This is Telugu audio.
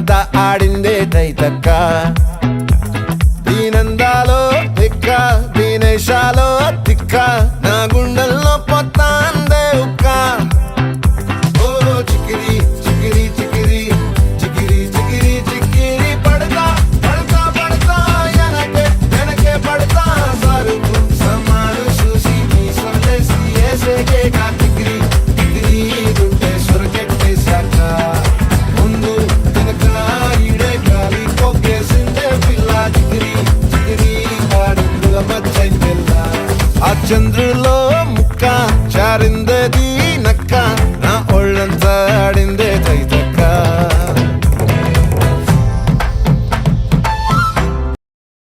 అంతా ఆడిందే తైతక్క దీనందాలో తిక్క దీనేశాలో తిక్క నా గుండెల్లో పొత్తాందే ఉక్క ఓ చికిరి చికిరి చికిరి చికిరి చికిరి చికిరి పడతా పడతా పడతా వెనకే పడతా సరుకు సమాను చూసి మీ సొల్లేసి ఏసేకే కా చికిరి చికిరి దుంటే సొరకెట్టేశాక ముందు వెనక ఈడే గాలి కొక్కేసిందే పిల్ల చికిరి చికిరి ఆడుందుల మచ్చై పిల్ల ఆ చంద్రు